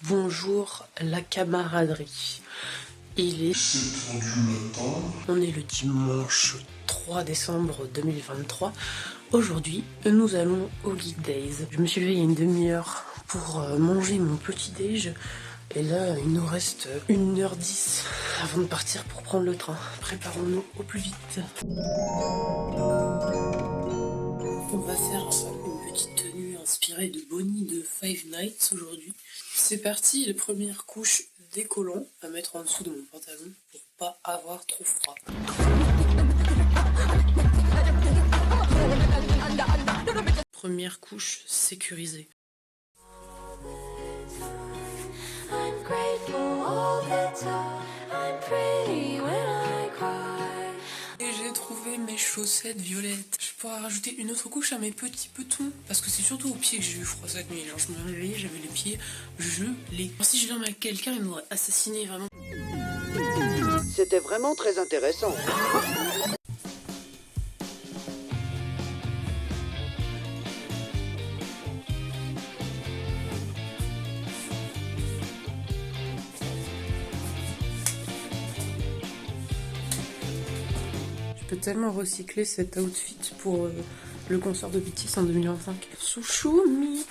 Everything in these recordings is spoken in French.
Bonjour la camaraderie. On est le dimanche 3 décembre 2023. Aujourd'hui, nous allons au Geek Days. Je me suis levé il y a une demi-heure pour manger mon petit déj. Et là, il nous reste 1h10 avant de partir pour prendre le train. Préparons-nous au plus vite. On va faire une petite tenue inspirée de Bonnie de Five Nights aujourd'hui. C'est parti, les premières couches décollant à mettre en dessous de mon pantalon pour pas avoir trop froid. Première couche sécurisée. Et j'ai trouvé mes chaussettes violettes. Je pourrais rajouter une autre couche à mes petits petons. Parce que c'est surtout aux pieds que j'ai eu froid cette nuit. Genre je me réveillais, j'avais les pieds gelés. Si je dormais avec quelqu'un, il m'aurait assassiné vraiment. C'était vraiment très intéressant. Je peux tellement recycler cet outfit pour le concert de BTS en 2025. Sushumi,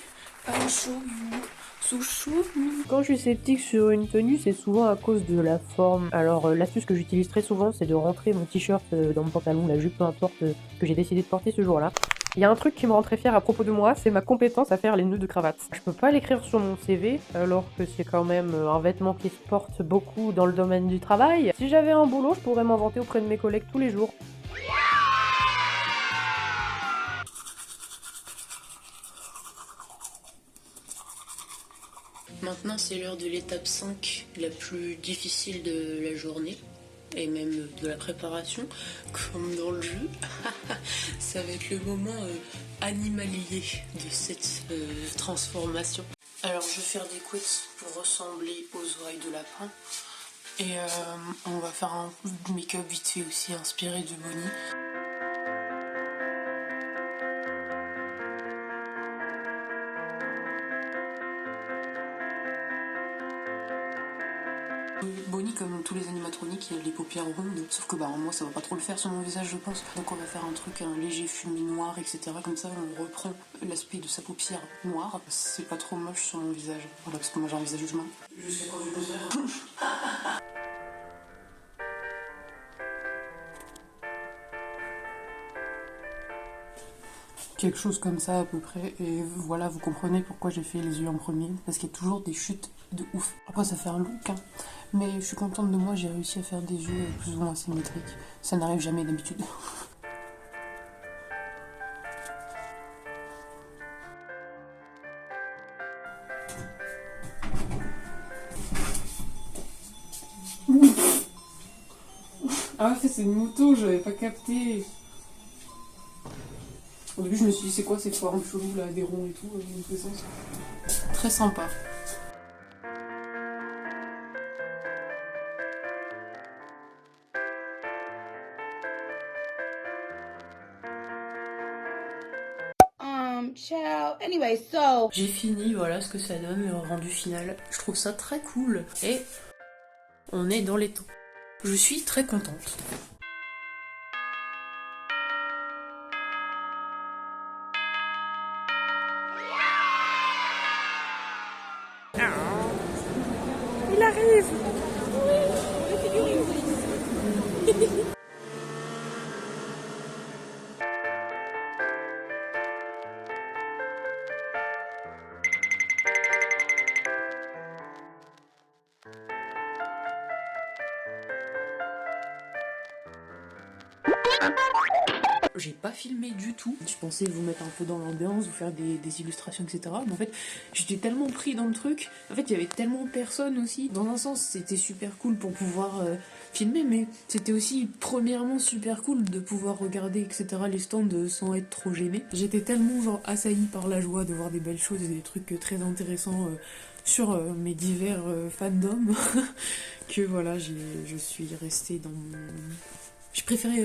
I'll show you. Sushumi. Quand je suis sceptique sur une tenue, c'est souvent à cause de la forme. Alors l'astuce que j'utilise très souvent, c'est de rentrer mon t-shirt dans mon pantalon, la jupe, peu importe, que j'ai décidé de porter ce jour-là. Il y a un truc qui me rend très fière à propos de moi, c'est ma compétence à faire les nœuds de cravate. Je peux pas l'écrire sur mon CV, alors que c'est quand même un vêtement qui se porte beaucoup dans le domaine du travail. Si j'avais un boulot, je pourrais m'en vanter auprès de mes collègues tous les jours. Maintenant, c'est l'heure de l'étape 5, la plus difficile de la journée, et même de la préparation, comme dans le jeu. Ça va être le moment animalier de cette transformation. Alors, je vais faire des couettes pour ressembler aux oreilles de lapin. Et on va faire un make-up vite fait aussi, inspiré de Bonnie. Bonnie, comme tous les animatroniques, il a les paupières rondes, sauf que moi ça va pas trop le faire sur mon visage je pense. Donc on va faire un truc, un léger fumé noir, etc. Comme ça on reprend l'aspect de sa paupière noire. C'est pas trop moche sur mon visage. Voilà, parce que moi j'ai un visage humain. Je sais quoi du contraire. Quelque chose comme ça à peu près, et voilà, vous comprenez pourquoi j'ai fait les yeux en premier, parce qu'il y a toujours des chutes de ouf. Après ça fait un look, hein. Mais je suis contente de moi, j'ai réussi à faire des yeux plus ou moins symétriques. Ça n'arrive jamais d'habitude. Ah ouais, c'est une moto, j'avais pas capté. Au début je me suis dit c'est quoi ces formes cheloues là, des ronds et tout, dans tous les sens. Très sympa. Ciao. Anyway, so... J'ai fini, voilà ce que ça donne, le rendu final. Je trouve ça très cool. Et on est dans les temps. Je suis très contente. Il arrive! J'ai pas filmé du tout. Je pensais vous mettre un peu dans l'ambiance, vous faire des illustrations, etc. Mais en fait, j'étais tellement pris dans le truc. En fait, il y avait tellement personne aussi. Dans un sens, c'était super cool pour pouvoir filmer, mais c'était aussi premièrement super cool de pouvoir regarder, etc. les stands sans être trop gêné. J'étais tellement genre assaillie par la joie de voir des belles choses et des trucs très intéressants sur mes divers fandoms que voilà, je suis restée dans mon... Je préférais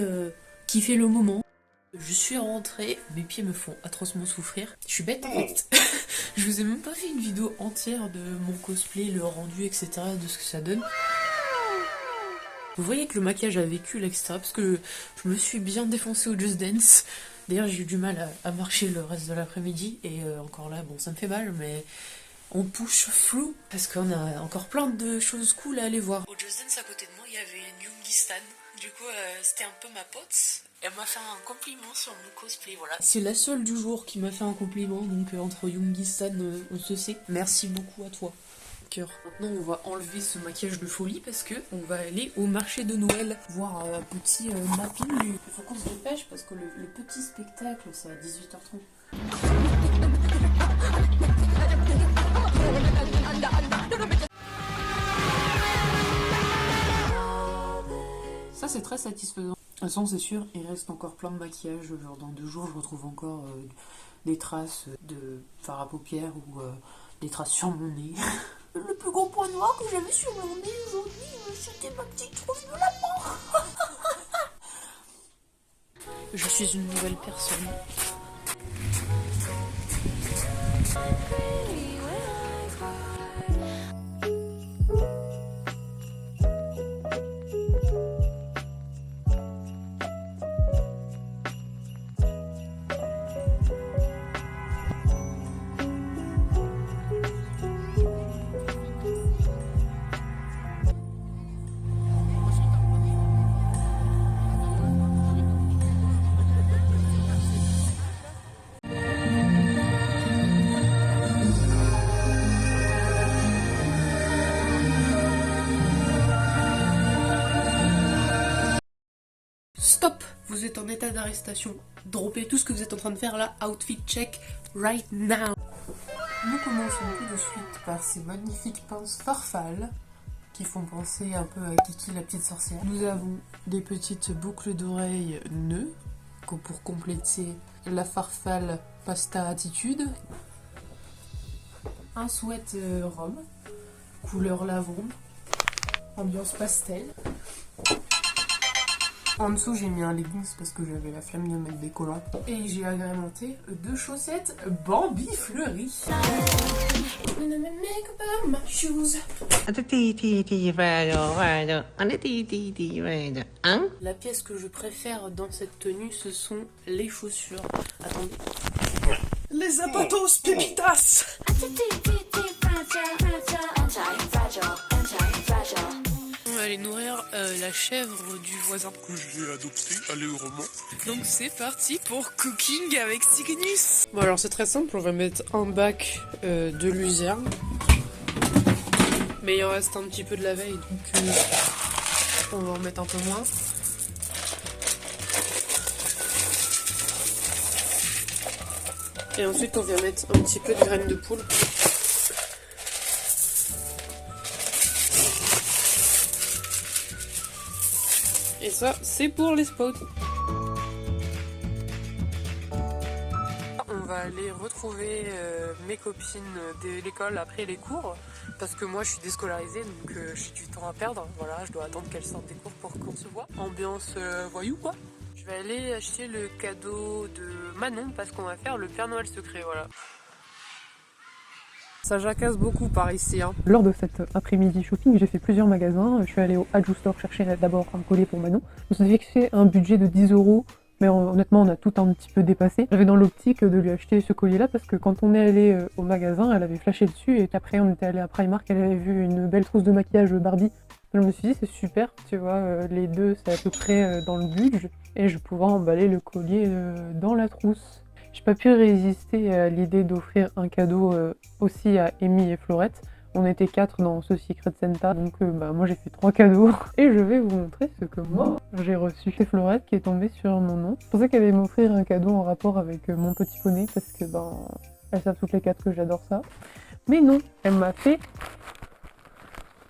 kiffer le moment. Je suis rentrée, mes pieds me font atrocement souffrir. Je suis bête en fait. Je vous ai même pas fait une vidéo entière de mon cosplay, le rendu, etc., de ce que ça donne. Vous voyez que le maquillage a vécu là, etc., parce que je me suis bien défoncée au Just Dance. D'ailleurs, j'ai eu du mal à marcher le reste de l'après-midi, et encore là, bon, ça me fait mal, mais on push through, parce qu'on a encore plein de choses cool à aller voir. Au Just Dance, à côté de moi, il y avait Yoongi Stan. Du coup, c'était un peu ma pote. Elle m'a fait un compliment sur mon cosplay, voilà. C'est la seule du jour qui m'a fait un compliment, donc entre Yoongi Stan, on se sait. Merci beaucoup à toi. Cœur. Maintenant, on va enlever ce maquillage de folie parce que on va aller au marché de Noël voir un petit mapping. Il faut qu'on se dépêche parce que le petit spectacle, c'est à 18h30. Ça, c'est très satisfaisant. De toute façon, c'est sûr, il reste encore plein de maquillage. Genre, dans 2 jours, je retrouve encore des traces de fard à paupières ou des traces sur mon nez. Le plus gros point noir que j'avais sur mon nez aujourd'hui, c'était ma petite trousse de la mort. Je suis une nouvelle personne. Stop! Vous êtes en état d'arrestation. Droppez tout ce que vous êtes en train de faire là. Outfit check right now. Nous commençons tout de suite par ces magnifiques pinces farfales qui font penser un peu à Kiki la petite sorcière. Nous avons des petites boucles d'oreilles nœuds pour compléter la farfalle pasta attitude. Un sweat rhum, couleur lavande, ambiance pastel. En dessous, j'ai mis un leggings parce que j'avais la flemme de mettre des collants. Et j'ai agrémenté 2 chaussettes Bambi fleuries. La pièce que je préfère dans cette tenue, ce sont les chaussures. Attendez. Les zapatos pépitas! On va aller nourrir la chèvre du voisin que j'ai adoptée allègrement. Donc c'est parti pour cooking avec Cygnus. Bon alors c'est très simple, on va mettre un bac de luzerne. Mais il en reste un petit peu de la veille, donc on va en mettre un peu moins. Et ensuite on vient mettre un petit peu de graines de poule. Et ça, c'est pour les spots. On va aller retrouver mes copines de l'école après les cours. Parce que moi, je suis déscolarisée, donc j'ai du temps à perdre. Voilà, je dois attendre qu'elles sortent des cours pour qu'on se voit. Ambiance voyou, quoi. Je vais aller acheter le cadeau de Manon parce qu'on va faire le Père Noël secret, voilà. Ça jacasse beaucoup par ici. Hein. Lors de cet après-midi shopping, j'ai fait plusieurs magasins. Je suis allée au Adju Store chercher d'abord un collier pour Manon. On s'est fixé un budget de 10 €, mais honnêtement, on a tout un petit peu dépassé. J'avais dans l'optique de lui acheter ce collier-là parce que quand on est allé au magasin, elle avait flashé dessus et après on était allé à Primark, elle avait vu une belle trousse de maquillage Barbie. Je me suis dit, c'est super, tu vois, les deux, c'est à peu près dans le budget et je pouvais emballer le collier dans la trousse. J'ai pas pu résister à l'idée d'offrir un cadeau aussi à Amy et Florette. On était 4 dans ce Secret Santa, donc moi j'ai fait 3 cadeaux. Et je vais vous montrer ce que moi j'ai reçu. C'est Florette qui est tombée sur mon nom. Je pensais qu'elle allait m'offrir un cadeau en rapport avec mon petit poney, parce que elles savent toutes les 4 que j'adore ça. Mais non, elle m'a fait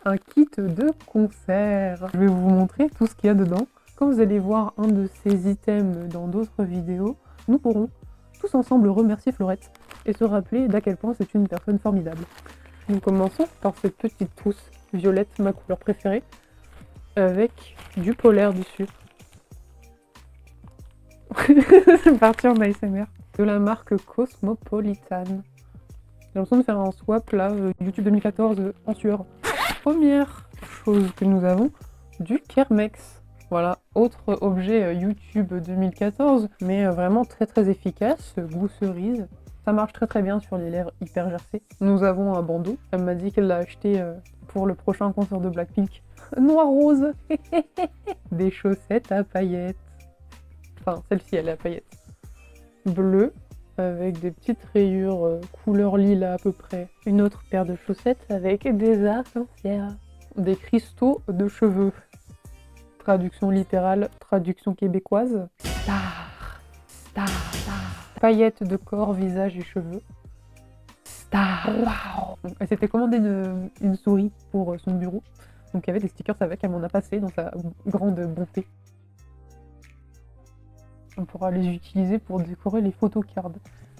un kit de concert. Je vais vous montrer tout ce qu'il y a dedans. Quand vous allez voir un de ces items dans d'autres vidéos, nous pourrons tous ensemble remercier Florette et se rappeler d'à quel point c'est une personne formidable. Nous commençons par cette petite trousse violette, ma couleur préférée, avec du polaire dessus. C'est parti en ASMR. De la marque Cosmopolitan. l'impression de faire un swap là, YouTube 2014 en sueur. Première chose que nous avons, du Kermex. Voilà, autre objet YouTube 2014, mais vraiment très très efficace, goût cerise. Ça marche très très bien sur les lèvres hyper gercées. Nous avons un bandeau. Elle m'a dit qu'elle l'a acheté pour le prochain concert de Blackpink. Noir rose. Des chaussettes à paillettes. Enfin, celle-ci, elle est à paillettes. Bleu, avec des petites rayures couleur lilas à peu près. Une autre paire de chaussettes avec des arcs-en-ciel. Des cristaux de cheveux. Traduction littérale, traduction québécoise. Star, star, star. Paillettes de corps, visage et cheveux. Star, waouh. Elle s'était commandé une souris pour son bureau. Donc il y avait des stickers avec, elle m'en a passé dans sa grande bonté. On pourra les utiliser pour décorer les photocards.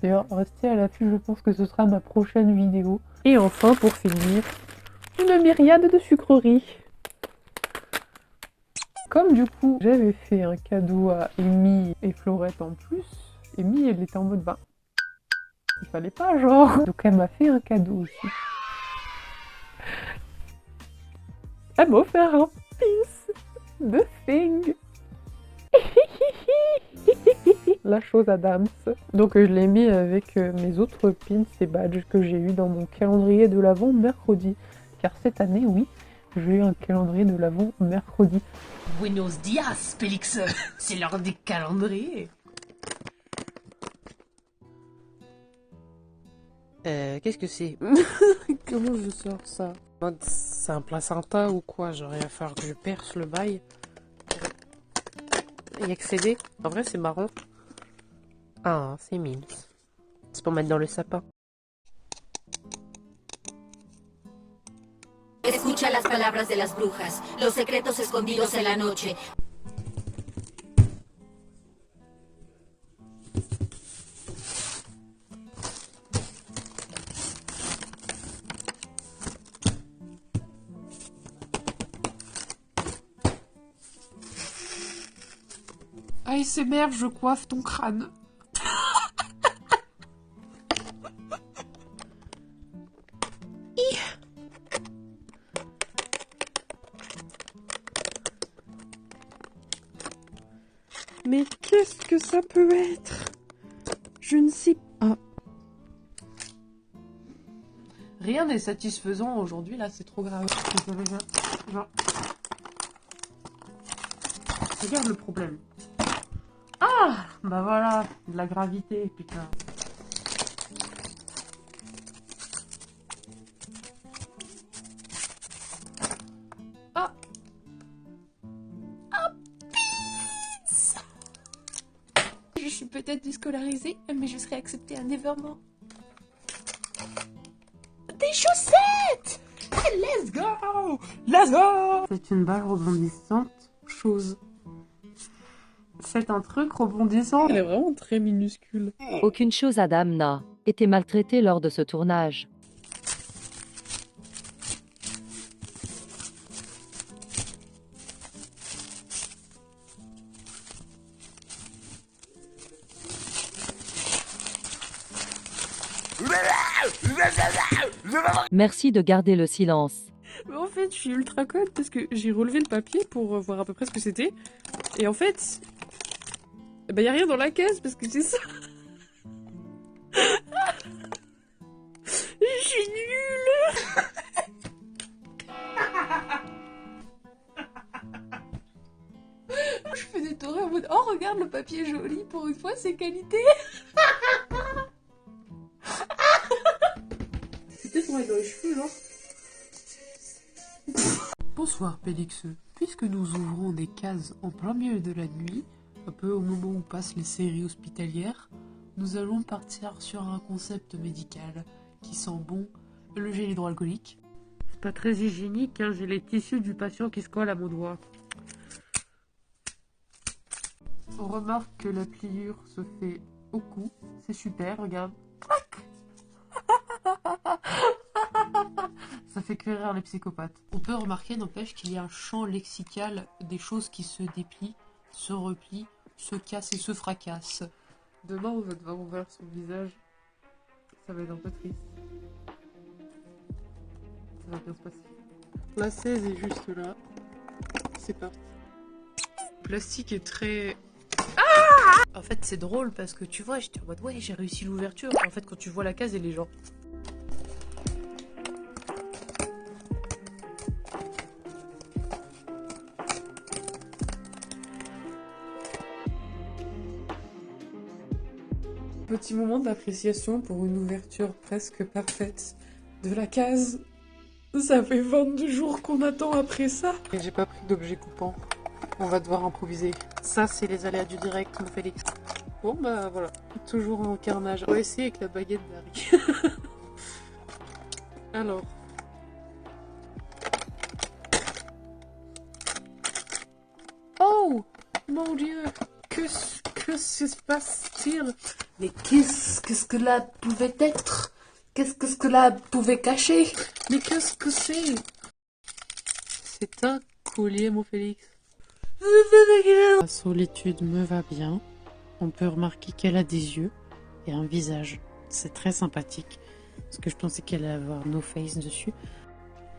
D'ailleurs, restez à l'affût, je pense que ce sera ma prochaine vidéo. Et enfin, pour finir, une myriade de sucreries. Comme du coup, j'avais fait un cadeau à Amy et Florette en plus, Amy, elle était en mode, bah, il fallait pas, genre. Donc elle m'a fait un cadeau aussi. Elle m'a offert un pins de Thing. La chose Adams. Donc je l'ai mis avec mes autres pins et badges que j'ai eu dans mon calendrier de l'Avent mercredi. Car cette année, oui, j'ai eu un calendrier de l'Avent mercredi. Buenos dias, Félix. C'est l'heure des calendriers. Qu'est-ce que c'est? Comment je sors ça? C'est un placenta ou quoi? J'aurais à faire que je perce le bail. Y accéder? En vrai, c'est marrant. Ah, c'est mignon. C'est pour mettre dans le sapin. Escucha las palabras de las brujas, los secretos escondidos en la noche. ASMR, je coiffe ton crâne. Mais qu'est-ce que ça peut être? Je ne sais pas. Rien n'est satisfaisant aujourd'hui, là, c'est trop grave. Regarde le problème. Ah, bah voilà, de la gravité, putain. Ah. Ah, pisse. Je suis peut-être déscolarisée, mais je serai acceptée à Nevermore. Des chaussettes! Let's go! Let's go! C'est une balle rebondissante, chose. C'est un truc rebondissant. Elle est vraiment très minuscule. Aucune chose Adam n'a été maltraitée lors de ce tournage. Merci de garder le silence. Mais en fait, je suis ultra conne parce que j'ai relevé le papier pour voir à peu près ce que c'était. Et en fait, bah y a rien dans la caisse parce que c'est ça. Je suis nulle. Je fais des tournées en mode, oh regarde le papier est joli, pour une fois c'est qualité. C'était pour être dans les cheveux, genre. Bonsoir Pélix, puisque nous ouvrons des cases en plein milieu de la nuit, un peu au moment où passent les séries hospitalières, nous allons partir sur un concept médical qui sent bon le gel hydroalcoolique. C'est pas très hygiénique, hein, j'ai les tissus du patient qui se collent à mon doigt. On remarque que la pliure se fait au cou, c'est super, regarde. Ça fait cuire les psychopathes. On peut remarquer, n'empêche, qu'il y a un champ lexical des choses qui se déplient, se replient, se cassent et se fracassent. Demain, on va devoir ouvrir son visage. Ça va être un peu triste. ça va bien se passer. La 16 est juste là. C'est parti. Le plastique est très... En fait, c'est drôle parce que tu vois, j'étais en mode ouais, j'ai réussi l'ouverture. En fait, quand tu vois la case, elle est genre. Petit moment d'appréciation pour une ouverture presque parfaite de la case. Ça fait 22 jours qu'on attend après ça. Et j'ai pas pris d'objet coupant. On va devoir improviser. Ça, c'est les aléas du direct, mon Félix. Bon, bah voilà. Toujours en carnage. On va essayer avec la baguette d'Harry. Alors. Oh mon Dieu. Que se passe-t-il? Mais qu'est-ce que cela pouvait être? Qu'est-ce que cela pouvait cacher? Mais qu'est-ce que c'est? C'est un collier, mon Félix. La solitude me va bien. On peut remarquer qu'elle a des yeux et un visage. C'est très sympathique. Parce que je pensais qu'elle allait avoir No Face dessus.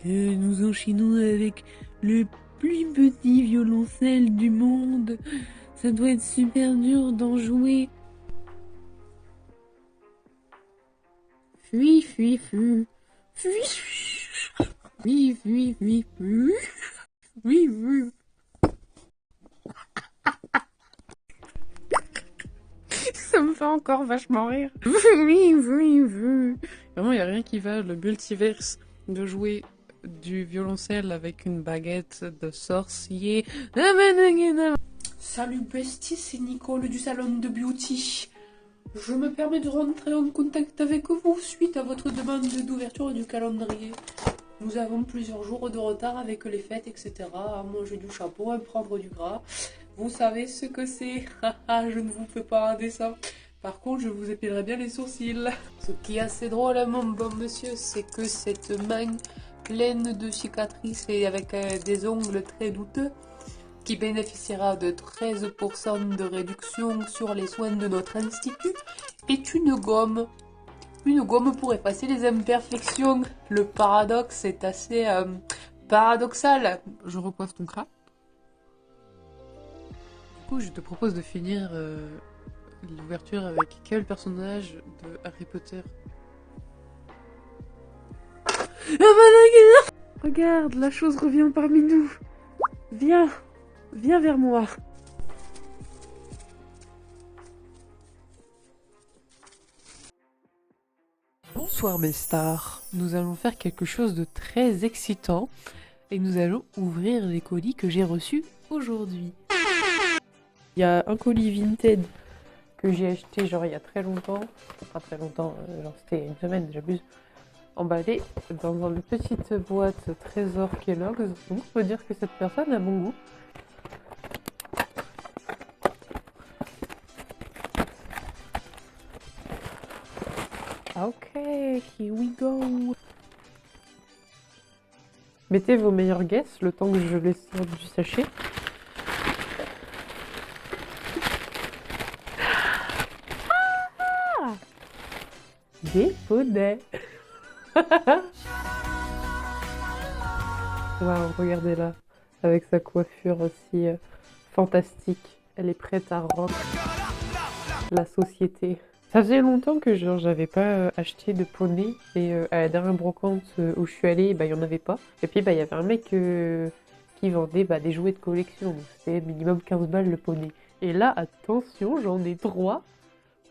Et nous enchaînons avec le plus petit violoncelle du monde. Ça doit être super dur d'en jouer. Fui, fui, fui. Fui, fui. Fui, fui, fui, fui. Fui, fui. Ça me fait encore vachement rire. Oui, oui, oui. Vraiment, il n'y a rien qui va. Le multiverse de jouer du violoncelle avec une baguette de sorcier. Salut bestie, c'est Nicole du salon de beauty. Je me permets de rentrer en contact avec vous suite à votre demande d'ouverture du calendrier. Nous avons plusieurs jours de retard avec les fêtes, etc. À manger du chapeau, à prendre du gras. Vous savez ce que c'est. Je ne vous fais pas un dessin. Par contre, je vous épilerai bien les sourcils. Ce qui est assez drôle, mon bon monsieur, c'est que cette main pleine de cicatrices et avec des ongles très douteux, qui bénéficiera de 13% de réduction sur les soins de notre institut, est une gomme. Une gomme pour effacer les imperfections. Le paradoxe est assez paradoxal. Je recoiffe ton crâne. Du coup, je te propose de finir l'ouverture avec quel personnage de Harry Potter? Regarde, la chose revient parmi nous. Viens, viens vers moi. Bonsoir mes stars, nous allons faire quelque chose de très excitant et nous allons ouvrir les colis que j'ai reçus aujourd'hui. Il y a un colis Vinted que j'ai acheté genre il y a très longtemps, enfin très longtemps, genre c'était une semaine, j'abuse, emballé dans une petite boîte trésor Kellogg's, donc on peut dire que cette personne a bon goût. Ok, here we go. Mettez vos meilleurs guesses le temps que je les sorte du sachet. Ah, des poneys. Waouh, regardez là, avec sa coiffure aussi fantastique. Elle est prête à rock la société. Ça faisait longtemps que genre j'avais pas acheté de poney et à la dernière brocante où je suis allée, bah il y en avait pas. Et puis bah il y avait un mec qui vendait des jouets de collection, donc c'était minimum 15 balles le poney. Et là, attention, j'en ai 3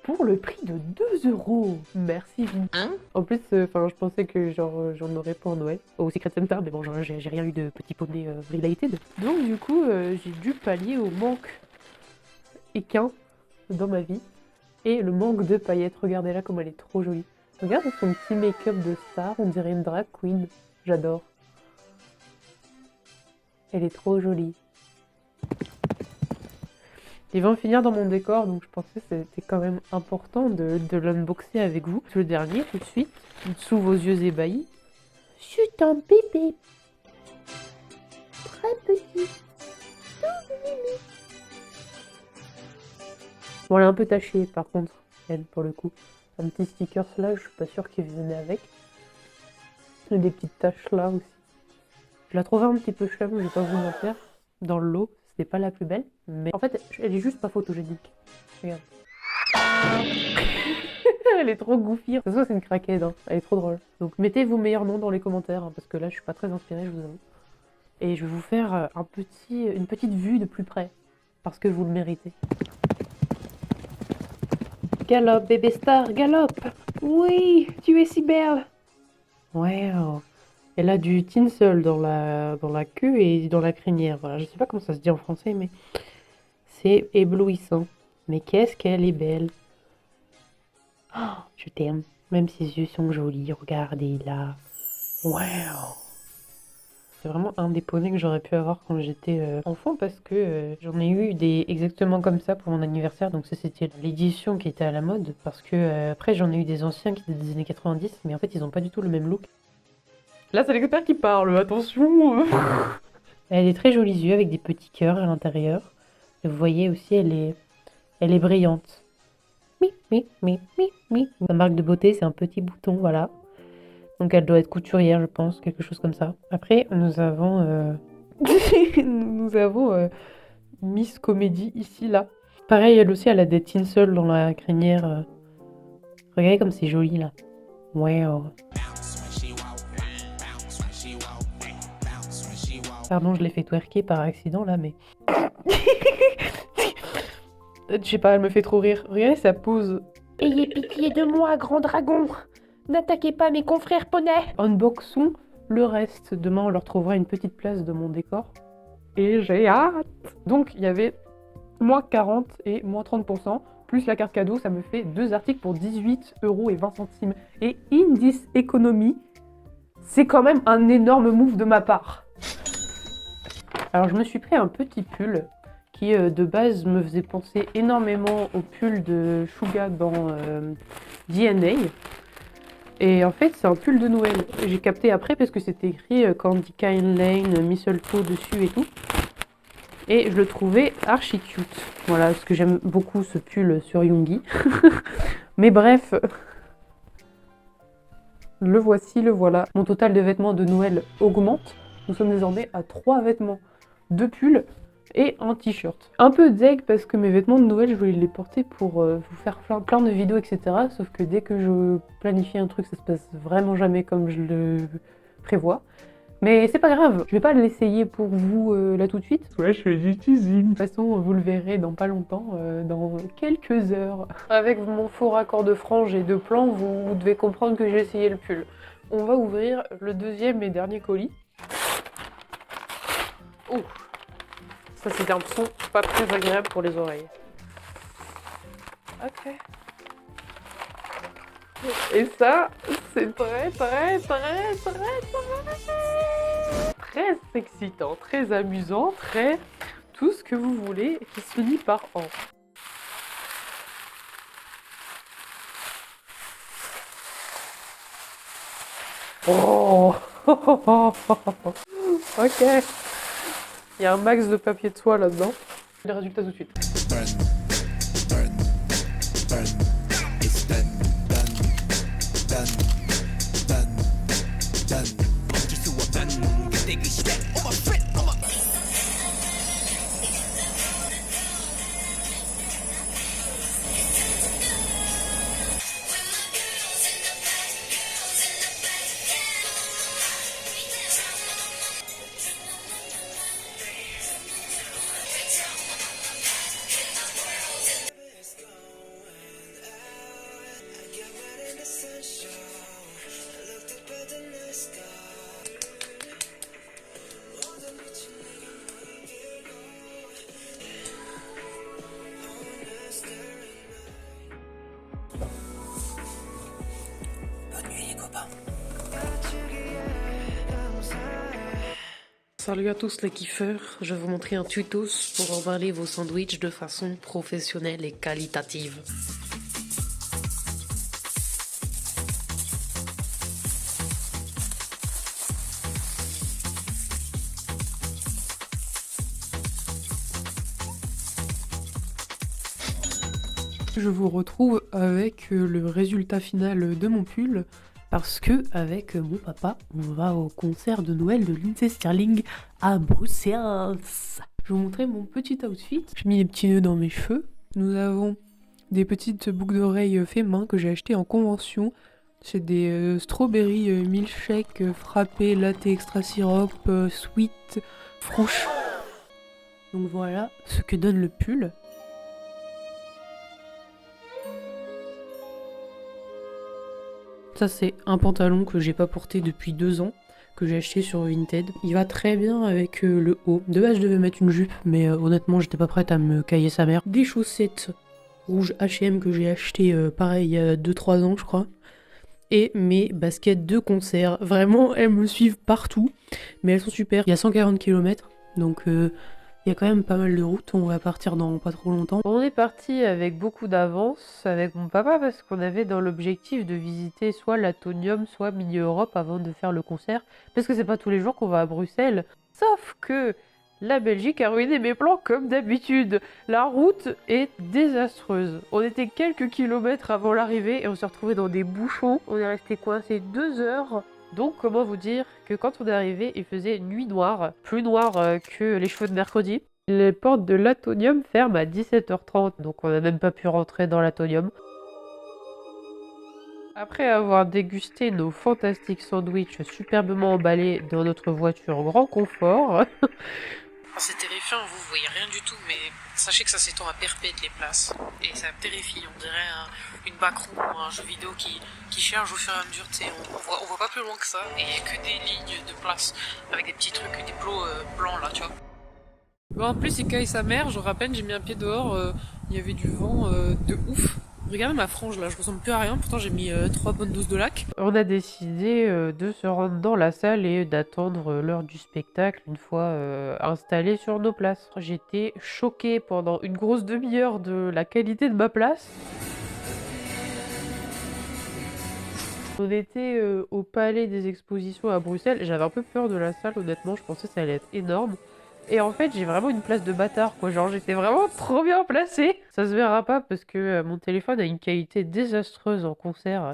pour le prix de 2 €. Merci. Hein? En plus, je pensais que genre j'en aurais pour Noël au Secret Santa, mais bon, j'ai rien eu de petit poney related. Donc du coup, j'ai dû pallier au manque équin dans ma vie. Et le manque de paillettes, regardez là comme elle est trop jolie. Regarde son petit make-up de star, on dirait une drag queen. J'adore. Elle est trop jolie. Il va en finir dans mon décor, donc je pensais que c'était quand même important de l'unboxer avec vous. Le dernier, tout de suite, sous vos yeux ébahis. C'est un bébé. Très petit. Tout mimi. Bon, elle est un peu tachée par contre, elle, pour le coup. Un petit sticker là, je suis pas sûre qu'il venait avec. Il y a des petites taches là aussi. Je la trouvais un petit peu chum, je vais pas vous mentir. Dans le lot, c'était pas la plus belle. Mais en fait, elle est juste pas photogénique. Regarde. Elle est trop goofy. De toute façon, c'est une craquette, hein. Elle est trop drôle. Donc mettez vos meilleurs noms dans les commentaires, hein, parce que là, je suis pas très inspirée, je vous avoue. Et je vais vous faire une petite vue de plus près, parce que vous le méritez. Galope, bébé star, galope! Oui, tu es si belle! Wow! Elle a du tinsel dans la queue et dans la crinière. Voilà, je sais pas comment ça se dit en français, mais c'est éblouissant. Mais qu'est-ce qu'elle est belle! Oh, je t'aime. Même ses yeux sont jolis. Regardez là. Wow! C'est vraiment un des poneys que j'aurais pu avoir quand j'étais enfant parce que j'en ai eu des exactement comme ça pour mon anniversaire. Donc ça, c'était l'édition qui était à la mode parce que après, j'en ai eu des anciens qui étaient des années 90, mais en fait, ils ont pas du tout le même look. Là, c'est l'expert qui parle, attention! Elle a des très jolis yeux avec des petits cœurs à l'intérieur. Et vous voyez aussi, elle est brillante. Sa marque de beauté, c'est un petit bouton, voilà. Donc elle doit être couturière, je pense, quelque chose comme ça. Après, nous avons Miss Comédie ici, là. Pareil, elle aussi, elle a des tinsel dans la crinière. Regardez comme c'est joli, là. Wow. Pardon, je l'ai fait twerker par accident, là, mais... Je sais pas, elle me fait trop rire. Regardez sa pose. Ayez pitié de moi, grand dragon. N'attaquez pas mes confrères poneys. Unboxons le reste. Demain, on leur trouvera une petite place de mon décor. Et j'ai hâte. Donc, il y avait moins 40 et moins 30%. Plus la carte cadeau, ça me fait 2 articles pour 18,20 €. Et Indice Economy, c'est quand même un énorme move de ma part. Alors, je me suis pris un petit pull qui de base me faisait penser énormément au pull de Suga dans DNA. Et en fait, c'est un pull de Noël. J'ai capté après parce que c'était écrit Candy Cane Lane, Mistletoe dessus et tout. Et je le trouvais archi cute. Voilà, parce que j'aime beaucoup ce pull sur Yoongi. Mais bref, le voici, le voilà. Mon total de vêtements de Noël augmente. Nous sommes désormais à 3 vêtements, 2 pulls et un t-shirt. Un peu deg parce que mes vêtements de Noël, je voulais les porter pour vous faire plein de vidéos, etc. Sauf que dès que je planifie un truc, ça se passe vraiment jamais comme je le prévois. Mais c'est pas grave, je vais pas l'essayer pour vous là tout de suite. Ouais, je fais du teasing. De toute façon, vous le verrez dans pas longtemps, dans quelques heures. Avec mon faux raccord de franges et de plans, vous devez comprendre que j'ai essayé le pull. On va ouvrir le deuxième et dernier colis. Ouh. Ça, c'est un son pas très agréable pour les oreilles. Ok. Et ça, c'est très excitant, très amusant, très tout ce que vous voulez qui se finit par en. Oh. Ok. Il y a un max de papier de soie là-dedans. Les résultats tout de suite. Salut à tous les kiffeurs, je vais vous montrer un tutos pour emballer vos sandwichs de façon professionnelle et qualitative. Je vous retrouve avec le résultat final de mon pull. parce que avec mon papa, on va au concert de Noël de Lindsey Stirling à Bruxelles. Je vais vous montrer mon petit outfit. J'ai mis les petits nœuds dans mes cheveux. Nous avons des petites boucles d'oreilles fait main que j'ai achetées en convention. C'est des strawberry milkshake frappés, latte extra sirop, sweet, franche. Donc voilà ce que donne le pull. Ça c'est un pantalon que j'ai pas porté depuis 2 ans, que j'ai acheté sur Vinted. Il va très bien avec le haut. De base je devais mettre une jupe, mais honnêtement j'étais pas prête à me cailler sa mère. Des chaussettes rouges H&M que j'ai acheté pareil il y a 2-3 ans je crois. Et mes baskets de concert. Vraiment elles me suivent partout, mais elles sont super. Il y a 140 km, donc il y a quand même pas mal de routes, on va partir dans pas trop longtemps. On est parti avec beaucoup d'avance avec mon papa parce qu'on avait dans l'objectif de visiter soit l'Atonium, soit Mini Europe avant de faire le concert. Parce que c'est pas tous les jours qu'on va à Bruxelles. Sauf que la Belgique a ruiné mes plans comme d'habitude. La route est désastreuse. On était quelques kilomètres avant l'arrivée et on s'est retrouvé dans des bouchons. On est resté coincé 2 heures. Donc comment vous dire que quand on est arrivé, il faisait nuit noire, plus noire que les cheveux de mercredi. Les portes de l'Atonium ferment à 17h30, donc on n'a même pas pu rentrer dans l'Atonium. Après avoir dégusté nos fantastiques sandwichs superbement emballés dans notre voiture grand confort... C'est terrifiant, vous voyez rien du tout, mais sachez que ça s'étend à perpète les places. Et ça me terrifie, on dirait une backroom ou un jeu vidéo qui charge au fur et à mesure, tu sais, on voit pas plus loin que ça, et il y a que des lignes de place, avec des petits trucs, des plots blancs là, tu vois. Bon, en plus, il caille sa mère, genre à peine j'ai mis un pied dehors, il y avait du vent de ouf. Regardez ma frange là, je ressemble plus à rien, pourtant j'ai mis 3 bonnes doses de lac. On a décidé de se rendre dans la salle et d'attendre l'heure du spectacle une fois installés sur nos places. J'étais choquée pendant une grosse demi-heure de la qualité de ma place. On était au Palais des Expositions à Bruxelles, j'avais un peu peur de la salle honnêtement, je pensais que ça allait être énorme. Et en fait, j'ai vraiment une place de bâtard, quoi. Genre, j'étais vraiment trop bien placée. Ça se verra pas parce que mon téléphone a une qualité désastreuse en concert.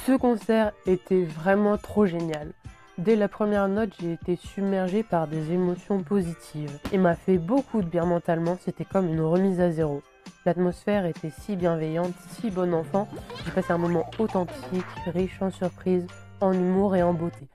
Ce concert était vraiment trop génial. Dès la première note, j'ai été submergée par des émotions positives. Et m'a fait beaucoup de bien mentalement, c'était comme une remise à zéro. L'atmosphère était si bienveillante, si bon enfant. J'ai passé un moment authentique, riche en surprises, en humour et en beauté.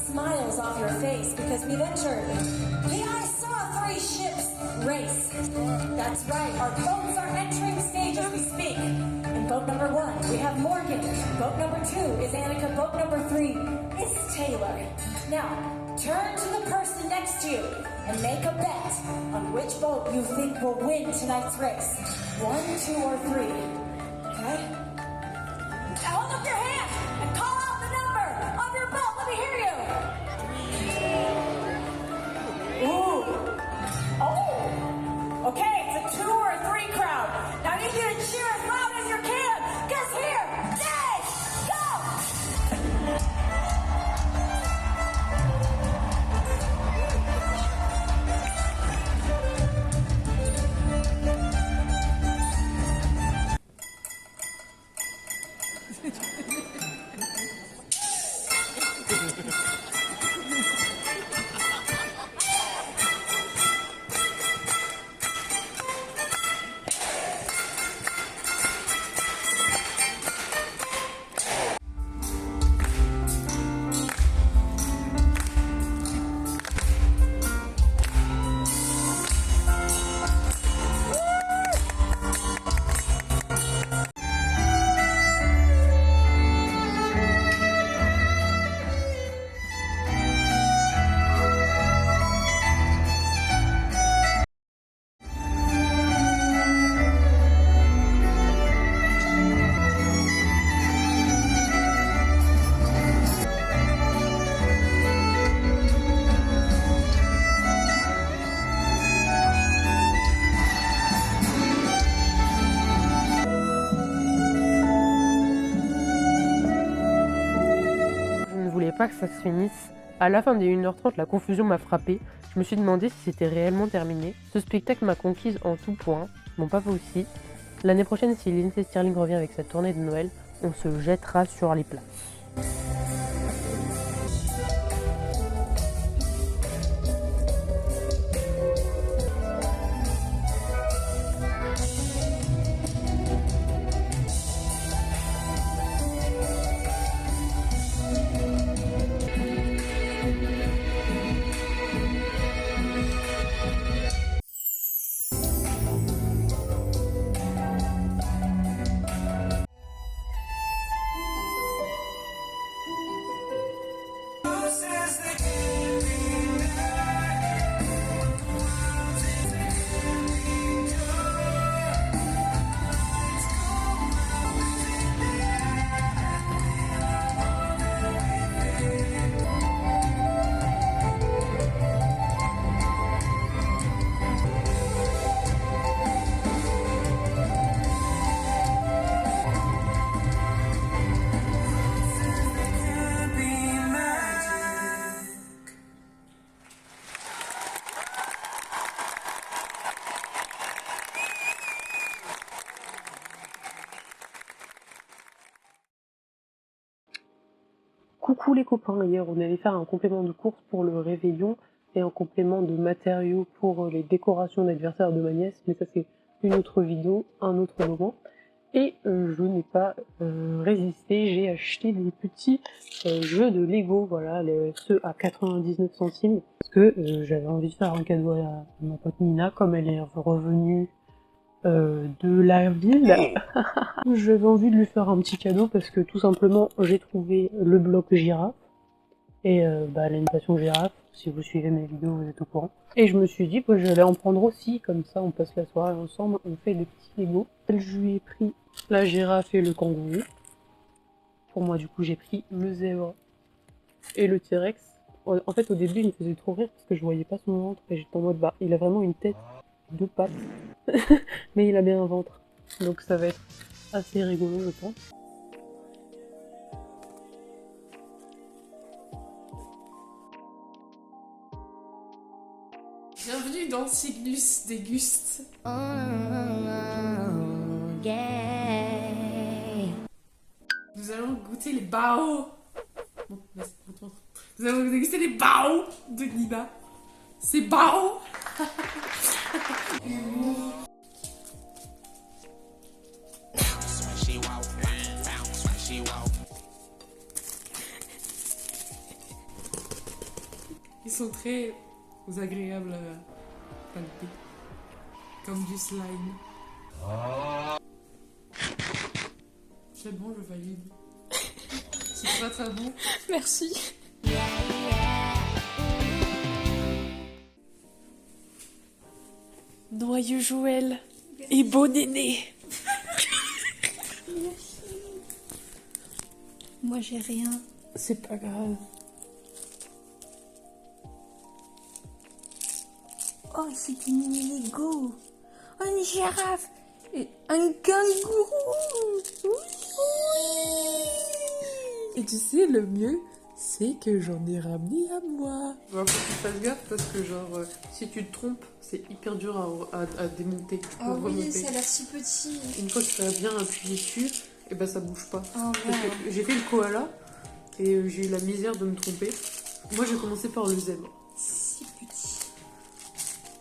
Smiles off your face because we've entered the I Saw 3 Ships race. That's right, our boats are entering the stage as we speak. In boat number 1, we have Morgan. Boat number 2 is Annika. Boat number 3 is Taylor. Now, turn to the person next to you and make a bet on which boat you think will win tonight's race. 1, 2, or 3. Okay? Now hold up your hand and call out the number of your boat. Let me hear you. Ooh. Oh. Okay, it's a 2 or a 3 crowd. Now I need you to cheer as loud as you can. Guess here. Day. Go. Pas que ça se finisse. À la fin des 1h30, la confusion m'a frappée. Je me suis demandé si c'était réellement terminé. Ce spectacle m'a conquise en tout point. Mon papa aussi. L'année prochaine, si Lindsay Stirling revient avec sa tournée de Noël, on se jettera sur les places. Coucou les copains, hier on allait faire un complément de course pour le réveillon et un complément de matériaux pour les décorations d'anniversaire de ma nièce, mais ça c'est une autre vidéo, un autre moment. Et je n'ai pas résisté, j'ai acheté des petits jeux de Lego, voilà, ceux à 99 centimes, parce que j'avais envie de faire un cadeau à ma pote Nina, comme elle est revenue de la ville. J'avais envie de lui faire un petit cadeau parce que tout simplement j'ai trouvé le bloc girafe et elle a une passion girafe, si vous suivez mes vidéos vous êtes au courant. Et je me suis dit que j'allais en prendre aussi, comme ça on passe la soirée ensemble, on fait des petits Lego. Je lui ai pris la girafe et le kangourou. Pour moi du coup j'ai pris le zèbre et le T-Rex. En fait au début il me faisait trop rire parce que je voyais pas son ventre et j'étais en mode bah il a vraiment une tête, deux pattes, mais il a bien un ventre. Donc ça va être assez rigolo je pense. Bienvenue dans Cygnus Déguste. Nous allons goûter les bao. Bon, vas-y, montre. Nous allons déguster les bao de Nina. C'est bao. Ils sont très agréables à palper. Comme du slime. C'est bon, je valide. C'est pas très bon. Merci. Noyeux Joël et beau Néné. Moi j'ai rien. C'est pas grave. Oh, c'est une mini Lego. Oh, une girafe. Et un kangourou. Et tu sais, le mieux, c'est que j'en ai ramené à moi. Faut que tu fasses gaffe parce que genre, si tu te trompes, c'est hyper dur à démonter. Ah oui, ça a l'air si petit. Une fois que tu as bien appuyé dessus, et bah ça bouge pas. Oh, Parce que j'ai fait le koala et j'ai eu la misère de me tromper. Moi j'ai commencé par le zèbre. Si petit.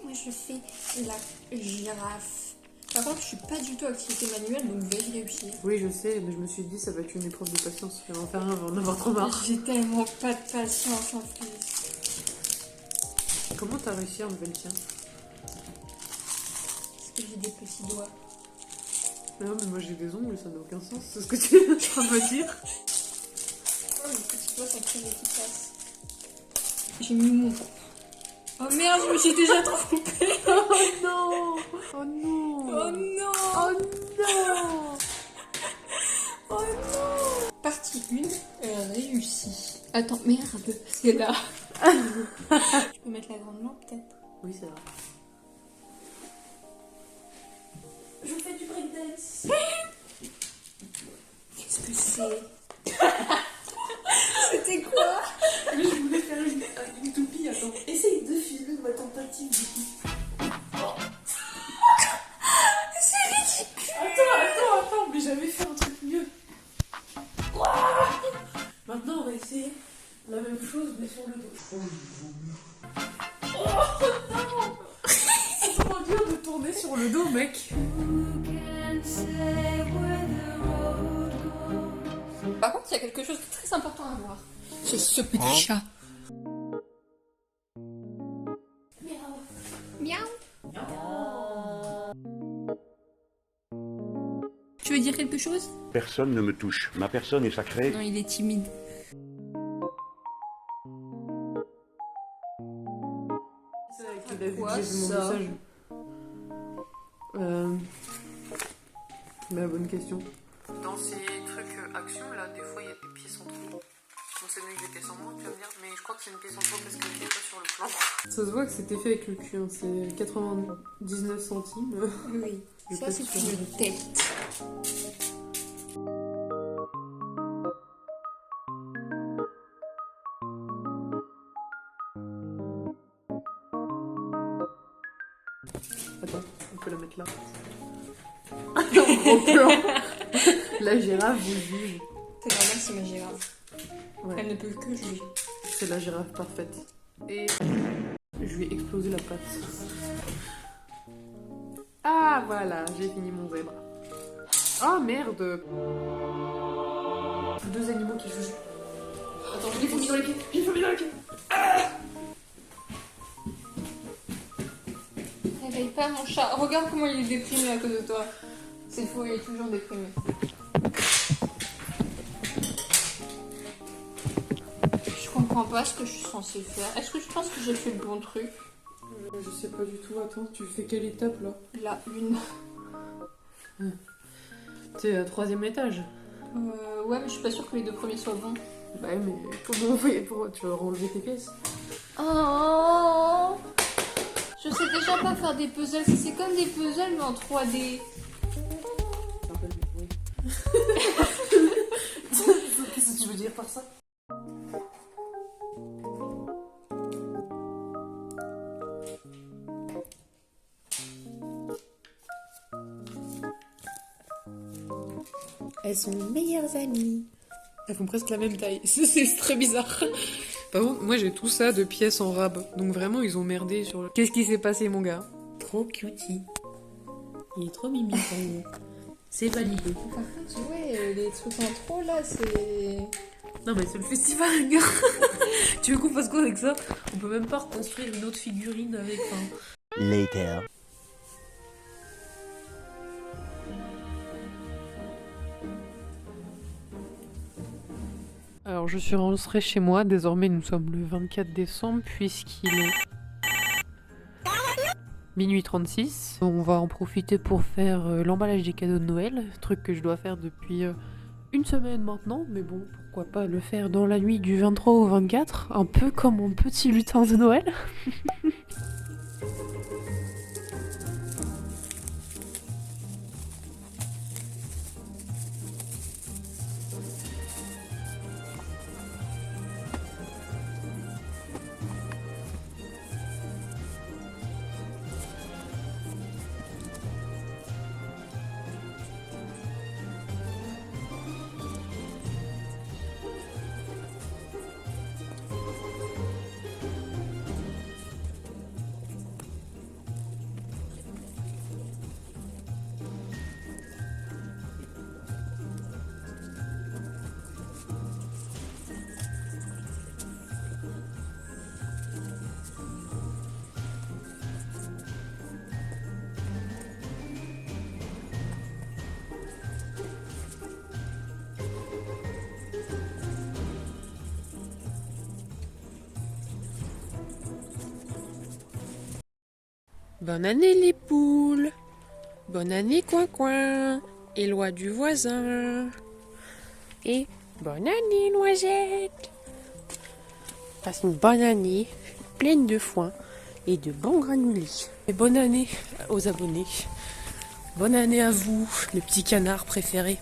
Moi, je fais la girafe. Par contre, je suis pas du tout activité manuelle, donc vais-je réussir? Oui, je sais, mais je me suis dit ça va être une épreuve de patience. Je vais en faire un, avant d'en avoir trop marre. J'ai tellement pas de patience en plus. Comment t'as réussi à enlever le tien? Parce que j'ai des petits doigts. Non, mais moi j'ai des ongles, ça n'a aucun sens. C'est ce que tu es en train de me dire. Oh, mes petits doigts sont très efficaces. J'ai mis mon... Oh merde, je me suis déjà trompée. Oh non! Oh non! Oh non. Oh non! Oh non. Partie 1, réussie. Attends, merde, c'est là. Je peux mettre la grande lampe peut-être? Oui, c'est vrai. Je fais du breakdance. Qu'est-ce que c'est? C'était quoi? Je voulais faire une toupie, attends. Essaye de filmer ma tentative de toupie. C'est ridicule. Attends, mais j'avais fait un truc mieux. Maintenant, on va essayer la même chose, mais sur le dos. Oh non! C'est trop dur de tourner sur le dos, mec. Par contre, il y a quelque chose de très important à voir. C'est ce petit chat. Miaou. Tu veux dire quelque chose? Personne ne me touche. Ma personne est sacrée. Non, il est timide. C'est vrai qu'il a vu Quoi, que j'ai vu mon ça? message. Mais bonne question. Dans ces trucs action là, des fois il y a des pièces en trop. Bon, c'est mieux que des pièces en moins, tu vas me dire, mais je crois que c'est une pièce en trop parce qu'elle n'est pas sur le plan. Ça se voit que c'était fait avec le cul, hein. C'est 99 centimes. Oui. Je Ça, peux c'est te faire- une tête. Attends, on peut la mettre là. Gros plan. La girafe vous juge. C'est normal, c'est ma girafe. Ouais. Elle ne peut que juger. C'est la girafe parfaite. Et je lui ai explosé la patte. Ah voilà, j'ai fini mon zèbre. Oh merde! Deux animaux qui jugent. Attends, je l'ai fourmi dans les pieds. J'ai fourmi dans les pieds. Réveille pas mon chat. Regarde comment il est déprimé à cause de toi. C'est faux, il est toujours déprimé. Je comprends pas ce que je suis censée faire. Est-ce que tu penses que j'ai fait le bon truc? Je sais pas du tout. Attends, tu fais quelle étape là? La une. C'est le 3e étage. Ouais, mais je suis pas sûre que les deux premiers soient bons. Bah mais comment on fait pour... Tu vas enlever tes pièces? Oh, je sais déjà pas faire des puzzles. C'est comme des puzzles mais en 3D. C'est un peu le bruit. Qu'est-ce que tu veux dire par ça? Elles sont meilleures amies. Elles font presque la même taille. C'est très bizarre. Par contre, moi j'ai tout ça de pièces en rab. Donc vraiment, ils ont merdé sur le... Qu'est-ce qui s'est passé, mon gars? Trop cutie. Il est trop mimi pour vous. C'est validé. Par contre, ouais, les trucs en trop là, c'est. Non mais c'est le festival, gars. Tu veux qu'on fasse quoi avec ça? On peut même pas reconstruire une autre figurine avec... Later. Alors je suis rentrée chez moi, désormais nous sommes le 24 décembre puisqu'il est minuit 36. On va en profiter pour faire l'emballage des cadeaux de Noël, truc que je dois faire depuis une semaine maintenant, mais bon, pourquoi pas le faire dans la nuit du 23 au 24, un peu comme mon petit lutin de Noël. Bonne année les poules. Bonne année coin-coin. Et loi du voisin. Et bonne année Noisette. Passe une bonne année, pleine de foin et de bons granulés. Et bonne année aux abonnés. Bonne année à vous, le petit canard préféré.